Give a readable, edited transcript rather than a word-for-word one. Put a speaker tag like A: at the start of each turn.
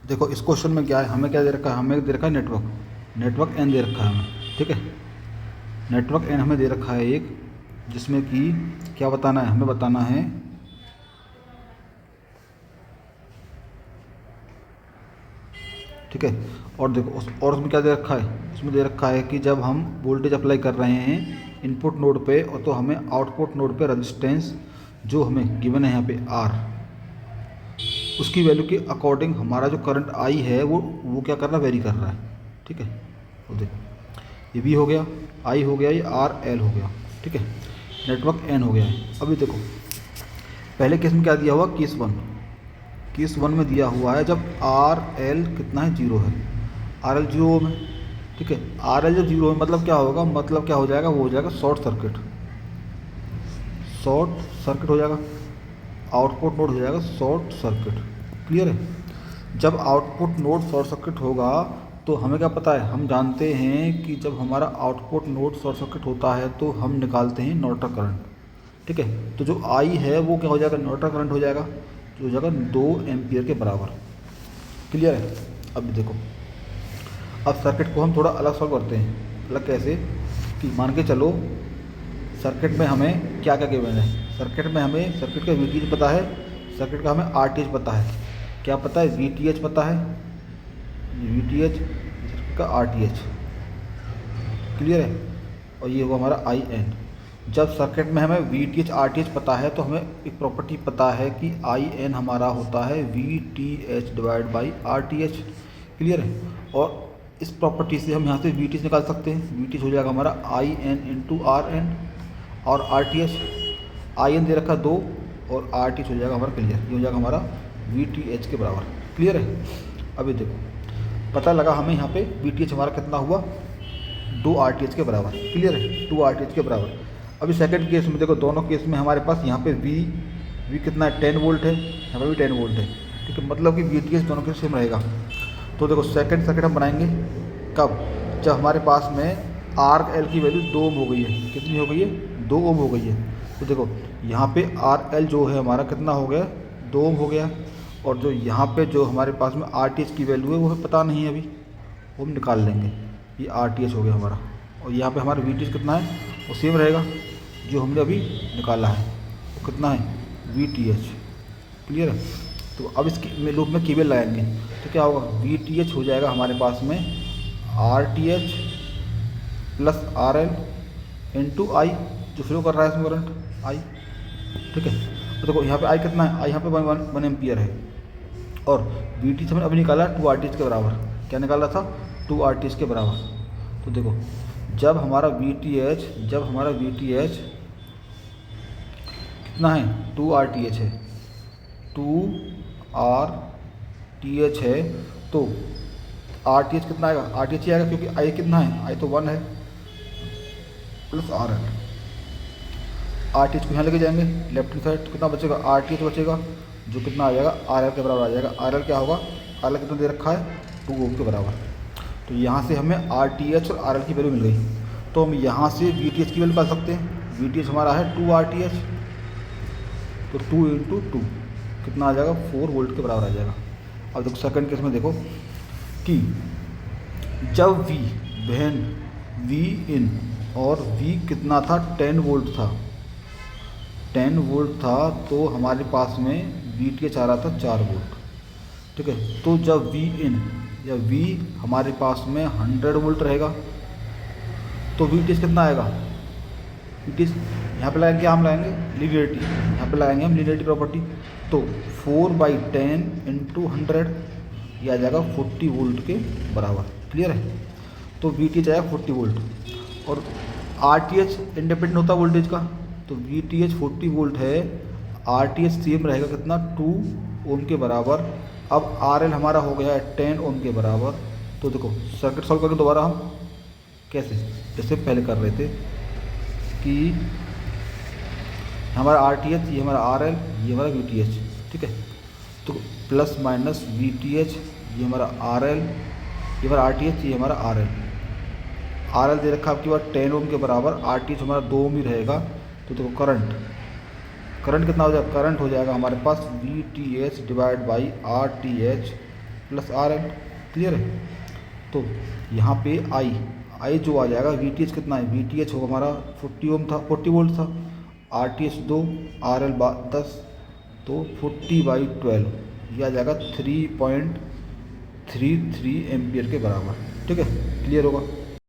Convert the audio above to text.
A: देखो इस क्वेश्चन में क्या है, हमें क्या दे रखा है, हमें दे रखा है नेटवर्क एन दे रखा है हमें, ठीक है। नेटवर्क एन हमें दे रखा है एक, जिसमें कि क्या बताना है, हमें बताना है ठीक है। और देखो और उसमें क्या दे रखा है, उसमें दे रखा है कि जब हम वोल्टेज अप्लाई कर रहे हैं इनपुट नोड पे, और तो हमें आउटपुट नोड पे रेजिस्टेंस जो हमें गिवन है यहाँ पे आर, उसकी वैल्यू के अकॉर्डिंग हमारा जो करंट आई है वो क्या कर रहा है, वेरी कर रहा है, ठीक है। तो देखो ये भी हो गया, आई हो गया, ये आर एल हो गया, ठीक है। नेटवर्क एन हो गया है। अभी देखो पहले केस में क्या दिया हुआ, केस वन में दिया हुआ है जब आर एल कितना है, जीरो है, आर एल जीरो ओम है, ठीक है। आर एल जब जीरो है मतलब क्या होगा, मतलब क्या हो जाएगा, वो हो जाएगा शॉर्ट सर्किट हो जाएगा, आउटपुट नोड हो जाएगा शॉर्ट सर्किट। क्लियर है। जब आउटपुट नोड शॉर्ट सर्किट होगा तो हमें क्या पता है, हम जानते हैं कि जब हमारा आउटपुट नोड शॉर्ट सर्किट होता है तो हम निकालते हैं नॉर्टन करंट, ठीक है। तो जो आई है वो क्या हो जाएगा, नॉर्टन करंट हो जाएगा, जो हो जाएगा 2 एम्पियर के बराबर। क्लियर है। अब देखो अब सर्किट को हम थोड़ा अलग सॉल्व करते हैं। अलग कैसे, कि मान के चलो सर्किट में हमें क्या क्या गिवन है, सर्किट में हमें सर्किट का वीटीएच पता है, सर्किट का हमें आरटीएच पता है, क्या पता है, वीटीएच पता है, वीटीएच सर्किट का आरटीएच। क्लियर है। और ये हुआ हमारा आई एन। जब सर्किट में हमें वीटीएच आरटीएच पता है तो हमें एक प्रॉपर्टी पता है कि आई एन हमारा होता है VTH divide by RTH. Clear है। और इस प्रॉपर्टी से हम यहाँ से वीटीएच निकाल सकते हैं, वीटीएच हो जाएगा हमारा I N into R N, और R T H I N दे रखा 2 और आर टी एच हो जाएगा हमारा, क्लियर, ये हो जाएगा हमारा वी टी एच के बराबर। क्लियर है। अभी देखो पता लगा हमें यहाँ पे वी टी एच हमारा कितना हुआ, 2 आर टी एच के बराबर। क्लियर है, 2 आर टी एच के बराबर। अभी सेकंड केस में देखो, दोनों केस में हमारे पास यहाँ पे वी कितना है, 10 वोल्ट है, यहाँ पर भी 10 वोल्ट है, ठीक है। मतलब कि वी टी एच दोनों के सेम रहेगा। तो देखो सेकंड सर्किट हम बनाएंगे कब, जब हमारे पास में आर एल की वैल्यू 2 ओम हो गई है, कितनी हो गई है, 2 ओम हो गई है। तो देखो यहाँ पे आर एल जो है हमारा कितना हो गया, 2 ओम हो गया। और जो यहाँ पे जो हमारे पास में आर टी एच की वैल्यू है वो हमें पता नहीं है अभी, वो हम निकाल लेंगे, ये आर टी एच हो गया हमारा। और यहाँ पे हमारा वी टी एच कितना है, वो सेम रहेगा जो हमने अभी निकाला है, वो कितना है, वी टी एच। क्लियर है। तो अब इसके लूप में केवल लगाएंगे तो क्या होगा, वी टी एच हो जाएगा हमारे पास में R T H plus R L into I, जो फ्लो कर रहा है इसमें करंट आई, ठीक है। तो देखो यहाँ पे आई कितना है, आई यहाँ पे 1 एम्पियर है, और वी टी एच हमने अभी निकाला 2 आर टी एच के बराबर। क्या निकाला था, 2 आर टी एच के बराबर। तो देखो जब हमारा वी टी एच कितना है, 2 आर टी एच है, 2 आर टी एच है, तो आर टी एच कितना आएगा, आर टी एच ही आएगा क्योंकि आई कितना है, आई तो 1 है, plus R L. Are T H को यहाँ लेके जाएंगे लेफ्ट की साइड, कितना बचेगा, आर टी एच बचेगा, जो कितना आ जाएगा, आर एल के बराबर आ जाएगा। आर एल क्या होगा, आर एल कितना दे रखा है, 2 ओम के बराबर। तो यहाँ से हमें आर टी एच और आर एल की वैल्यू मिल गई, तो हम यहाँ से वी टी एच की वैल्यू निकाल सकते हैं। वी टी एच हमारा है 2 आर टी एच, तो 2 इंटू 2 कितना आ जाएगा, 4 वोल्ट के बराबर आ जाएगा। अब देखो सेकंड केस में देखो कि जब वी इन और वी कितना था, 10 वोल्ट था, 10 वोल्ट था, तो हमारे पास में वी टी एच आ रहा था 4 वोल्ट, ठीक है। तो जब वी इन या वी हमारे पास में 100 वोल्ट रहेगा तो वी टी एच कितना आएगा, वी टी एच यहाँ पे लगाएंगे, हम लगाएंगे लीनियरिटी, यहाँ पे लगाएंगे हम लीनियरिटी प्रॉपर्टी। तो 4/10 इंटू 100 ये आ जाएगा 40 वोल्ट के बराबर। क्लियर है। तो वी टी एच आएगा 40 वोल्ट, और आर टी एच इंडिपेंडेंट होता है वोल्टेज का, तो वी टी एच 40 वोल्ट है, आर टी एच सेम रहेगा कितना, 2 ओम के बराबर। अब आर एल हमारा हो गया है 10 ओम के बराबर। तो देखो सर्किट सॉल्व करें दोबारा हम कैसे, जैसे पहले कर रहे थे कि हमारा आर टी एच, ये हमारा आर एल, ये हमारा वी टी एच, ठीक है। तो plus minus we T H, ये हमारा आर एल, ये हमारा आर टी एच, ये हमारा आर एल। आर एल दे रखा आपके पास 10 ओम के बराबर, आर टी एच हमारा 2 ओम ही रहेगा। तो देखो करंट कितना हो जाएगा, करंट हो जाएगा हमारे पास V T H divide by R T H plus R L. Clear है। तो यहाँ पे आई जो आ जाएगा, वी टी एच कितना है, वी टी एच होगा हमारा 40 ओम था, 40 वोल्ट था, are T H 2, R L 10, तो 40/12 ये आ जाएगा 3.33 एम्पियर के बराबर। ठीक है, क्लियर होगा।